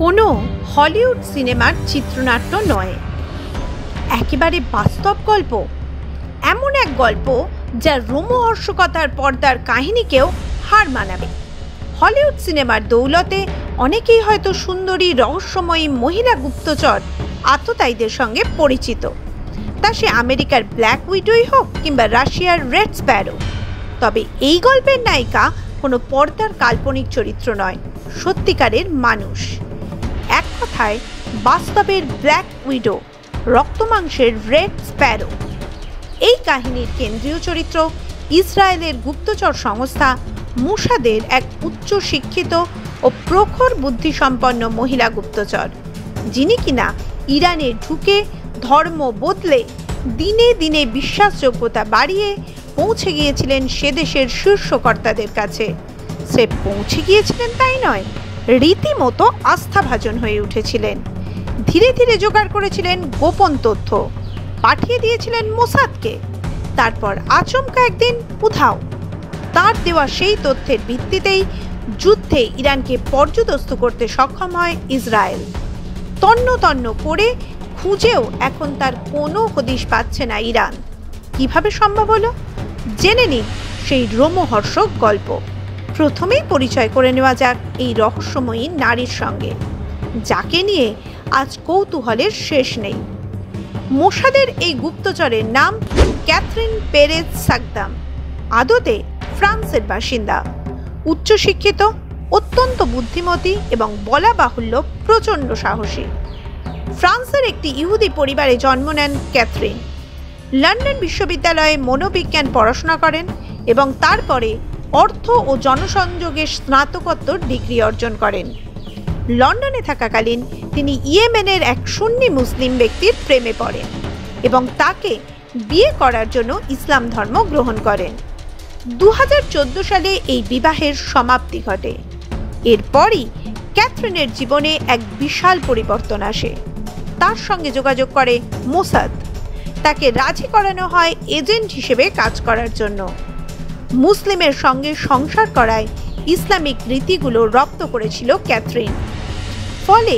কোনো হলিউড সিনেমার চিত্রনাট্য নয়, একেবারে বাস্তব গল্প। এমন এক গল্প যা রোমহর্ষকতার পর্দার কাহিনীকেও হার মানাবে। হলিউড সিনেমার দৌলতে অনেকেই হয়তো সুন্দরী রহস্যময়ী মহিলা গুপ্তচর আততায়ীদের সঙ্গে পরিচিত, তা সে আমেরিকার ব্ল্যাক উইডোই হোক কিংবা রাশিয়ার রেড স্প্যারো। তবে এই গল্পের নায়িকা কোনো পর্দার কাল্পনিক চরিত্র নয়, সত্যিকারের মানুষ। এক কথায় বাস্তবের ব্ল্যাক উইডো, রক্তমাংসের রেড স্প্যারো। এই কাহিনীর কেন্দ্রীয় চরিত্র ইসরায়েলের গুপ্তচর সংস্থা মোসাদের এক উচ্চ শিক্ষিত ও প্রখর বুদ্ধিসম্পন্ন মহিলা গুপ্তচর, যিনি কিনা ইরানে ঢুকে ধর্ম বদলে দিনে দিনে বিশ্বাসযোগ্যতা বাড়িয়ে পৌঁছে গিয়েছিলেন সে দেশের শীর্ষকর্তাদের কাছে। সে পৌঁছে গিয়েছিলেন তাই নয়, রীতিমতো আস্থাভাজন হয়ে উঠেছিলেন। ধীরে ধীরে জোগাড় করেছিলেন গোপন তথ্য, পাঠিয়ে দিয়েছিলেন মোসাদকে। তারপর আচমকা একদিন উধাও। তার দেওয়া সেই তথ্যের ভিত্তিতেই যুদ্ধে ইরানকে পর্যুদস্ত করতে সক্ষম হয় ইসরায়েল। তন্ন তন্ন করে খুঁজেও এখন তার কোনো হদিশ পাচ্ছে না ইরান। কিভাবে সম্ভব হলো, জেনে নিন সেই রোমহর্ষক গল্প। প্রথমেই পরিচয় করে নেওয়া যাক এই রহস্যময়ী নারীর সঙ্গে, যাকে নিয়ে আজ কৌতূহলের শেষ নেই। মোসাদের এই গুপ্তচরের নাম ক্যাথরিন পেরেজ সাকদাম। আদতে ফ্রান্সের বাসিন্দা, উচ্চশিক্ষিত, অত্যন্ত বুদ্ধিমতী এবং বলা বাহুল্য প্রচণ্ড সাহসী। ফ্রান্সের একটি ইহুদি পরিবারে জন্ম নেন ক্যাথরিন। লন্ডন বিশ্ববিদ্যালয়ে মনোবিজ্ঞান পড়াশোনা করেন এবং তারপরে অর্থ ও জনসংযোগে স্নাতকোত্তর ডিগ্রি অর্জন করেন। লন্ডনে থাকাকালীন তিনি ইয়েমেনের এক সুন্নি মুসলিম ব্যক্তির প্রেমে পড়েন এবং তাকে বিয়ে করার জন্য ইসলাম ধর্ম গ্রহণ করেন। 2014 সালে এই বিবাহের সমাপ্তি ঘটে। এরপরই ক্যাথরিনের জীবনে এক বিশাল পরিবর্তন আসে। তার সঙ্গে যোগাযোগ করে মোসাদ। তাকে রাজি করানো হয় এজেন্ট হিসেবে কাজ করার জন্য। মুসলিমের সঙ্গে সংসার করায় ইসলামিক রীতিগুলো রপ্ত করেছিল ক্যাথরিন। ফলে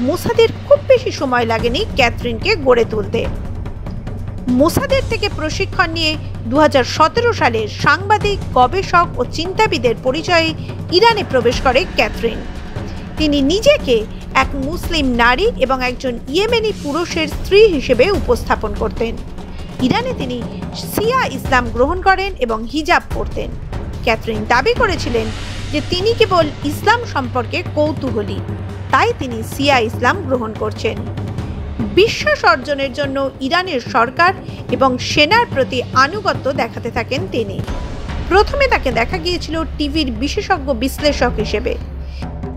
মোসাদের খুব বেশি সময় লাগেনি ক্যাথরিনকে গড়ে তুলতে। মোসাদের থেকে প্রশিক্ষণ নিয়ে 2017 সালে সাংবাদিক, গবেষক ও চিন্তাবিদের পরিচয়ে ইরানে প্রবেশ করে ক্যাথরিন। তিনি নিজেকে এক মুসলিম নারী এবং একজন ইয়েমেনি পুরুষের স্ত্রী হিসেবে উপস্থাপন করতেন। ইরানে তিনি শিয়া ইসলাম গ্রহণ করেন এবং হিজাব পরতেন। ক্যাথরিন দাবি করেছিলেন যে তিনি কেবল ইসলাম সম্পর্কে কৌতূহলী, তাই তিনি শিয়া ইসলাম গ্রহণ করছেন। বিশ্বাস অর্জনের জন্য ইরানের সরকার এবং সেনার প্রতি আনুগত্য দেখাতে থাকেন তিনি। প্রথমে তাকে দেখা গিয়েছিল টিভির বিশেষজ্ঞ বিশ্লেষক হিসেবে।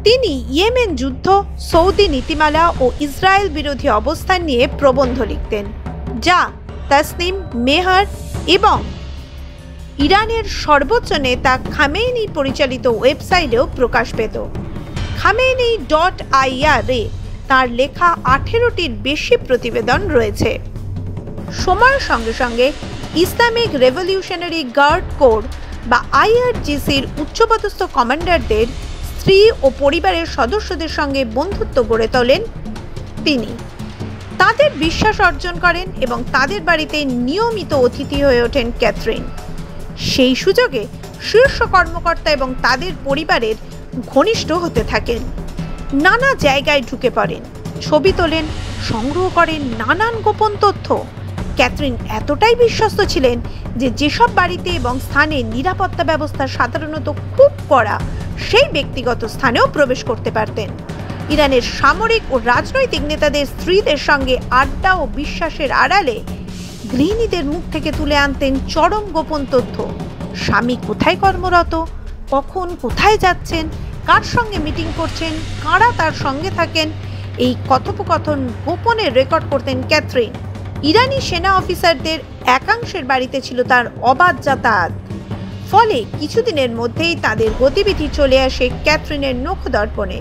তিনি ইয়েমেন যুদ্ধ, সৌদি নীতিমালা ও ইসরায়েল বিরোধী অবস্থান নিয়ে প্রবন্ধ লিখতেন, যা তাসনিম, মেহর এবং ইরানের সর্বোচ্চ নেতা খামেনি পরিচালিত ওয়েবসাইটেও প্রকাশ পেত। খামেনি.ir এ তাঁর লেখা 18টির বেশি প্রতিবেদন রয়েছে। সময়ের সঙ্গে সঙ্গে ইসলামিক রেভলিউশনারি গার্ড কোর বা IRGCর উচ্চপদস্থ কমান্ডারদের স্ত্রী ও পরিবারের সদস্যদের সঙ্গে বন্ধুত্ব গড়ে তোলেন তিনি। তাদের বিশ্বাস অর্জন করেন এবং তাদের বাড়িতে নিয়মিত অতিথি হয়ে ওঠেন ক্যাথরিন। সেই সুযোগে শীর্ষ কর্মকর্তা এবং তাদের পরিবারের ঘনিষ্ঠ হতে থাকেন। নানা জায়গায় ঢুকে পড়েন, ছবি তোলেন, সংগ্রহ করেন নানান গোপন তথ্য। ক্যাথরিন এতটাই বিশ্বস্ত ছিলেন যে যেসব বাড়িতে এবং স্থানে নিরাপত্তা ব্যবস্থা সাধারণত খুব কড়া, সেই ব্যক্তিগত স্থানেও প্রবেশ করতে পারতেন। ইরানের সামরিক ও রাজনৈতিক নেতাদের স্ত্রীদের সঙ্গে আড্ডা ও বিশ্বাসের আড়ালে গৃহিণীদের মুখ থেকে তুলে আনতেন চরম গোপন তথ্য। স্বামী কোথায় কর্মরত, কখন কোথায় যাচ্ছেন, কার সঙ্গে মিটিং করছেন, কারা তার সঙ্গে থাকেন, এই কথোপকথন গোপনে রেকর্ড করতেন ক্যাথরিন। ইরানি সেনা অফিসারদের একাংশের বাড়িতে ছিল তার অবাধ যাতায়াত। ফলে কিছুদিনের মধ্যেই তাদের গতিবিধি চলে আসে ক্যাথরিনের নখদর্পণে।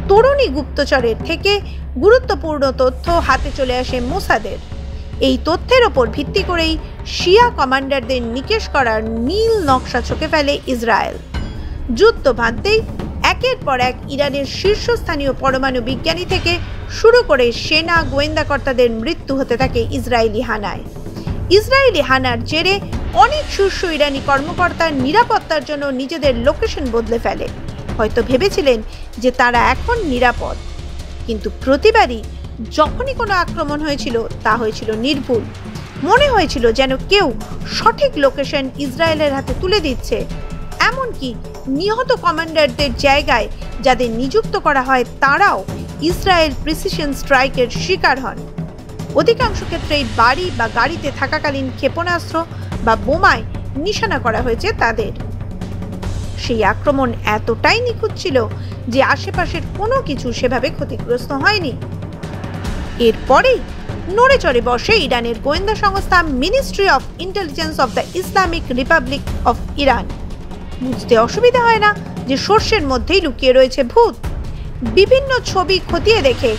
তরুণী গুপ্তচরের থেকে গুরুত্বপূর্ণ তথ্য হাতে চলে আসে মোসাদের। এই তথ্যের ওপর ভিত্তি করেই শিয়া কমান্ডারদের নিকেশ করার নীল নকশা ছকে ফেলে ইসরায়েল। যুদ্ধ বাঁধতেই একে একের পর এক ইরানের শীর্ষস্থানীয় পরমাণু বিজ্ঞানী থেকে শুরু করে সেনা গোয়েন্দাকর্তাদের মৃত্যু হতে থাকে ইসরায়েলি হানায়। ইসরায়েলি হানার জেরে অনেক শীর্ষ ইরানি কর্মকর্তার নিরাপত্তার জন্য নিজেদের লোকেশন বদলে ফেলে। হয়তো ভেবেছিলেন যে তারা এখন নিরাপদ, কিন্তু প্রতিবারই যখনই কোনো আক্রমণ হয়েছিল তা হয়েছিল নির্ভুল। মনে হয়েছিল যেন কেউ সঠিক লোকেশন ইসরায়েলের হাতে তুলে দিচ্ছে। এমনকি নিহত কমান্ডারদের জায়গায় যাদের নিযুক্ত করা হয় তারাও ইসরায়েল প্রিসিশন স্ট্রাইকের শিকার হন। অধিকাংশ ক্ষেত্রেই বাড়ি বা গাড়িতে থাকাকালীন ক্ষেপণাস্ত্র বা বোমায় নিশানা করা হয়েছে তাদের। সেই আক্রমণ এতটাই নিখুঁত ছিল যে আশেপাশের কোনো কিছু সেভাবে ক্ষতিগ্রস্ত হয়নি। এরপরেই নড়ে চড়ে বসে ইরানের গোয়েন্দা সংস্থা ministry of intelligence of the Islamic Republic of Iran. বুঝতে অসুবিধা হয় না যে সর্ষের মধ্যেই লুকিয়ে রয়েছে ভূত। বিভিন্ন ছবি খতিয়ে দেখে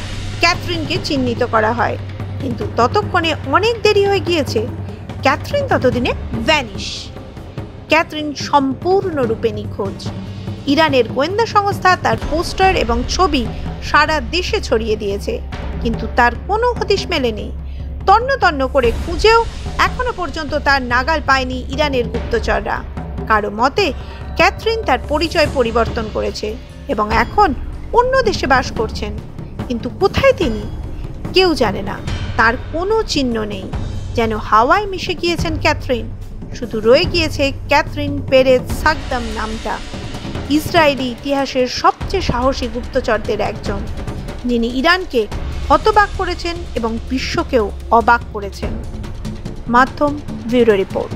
ক্যাথরিনকে চিহ্নিত করা হয়, কিন্তু ততক্ষণে অনেক দেরি হয়ে গিয়েছে। ক্যাথরিন ততদিনে ভ্যানিশ। ক্যাথরিন সম্পূর্ণরূপে নিখোঁজ। ইরানের গোয়েন্দা সংস্থা তার পোস্টার এবং ছবি সারা দেশে ছড়িয়ে দিয়েছে, কিন্তু তার কোনো হদিশ মেলেনি। তন্ন তন্ন করে খুঁজেও এখনো পর্যন্ত তার নাগাল পায়নি ইরানের গুপ্তচররা। কারো মতে ক্যাথরিন তার পরিচয় পরিবর্তন করেছে এবং এখন অন্য দেশে বাস করছেন, কিন্তু কোথায় তিনি কেউ জানে না। তার কোনো চিহ্ন নেই, যেন হাওয়ায় মিশে গিয়েছেন ক্যাথরিন। শুধু রয়ে গিয়েছে ক্যাথরিন পেরেজ সাকদাম নামটা, ইসরায়েলি ইতিহাসের সবচেয়ে সাহসী গুপ্তচরদের একজন, যিনি ইরানকে হতবাক করেছেন এবং বিশ্বকেও অবাক করেছেন। মাধ্যম ব্যুরো রিপোর্ট।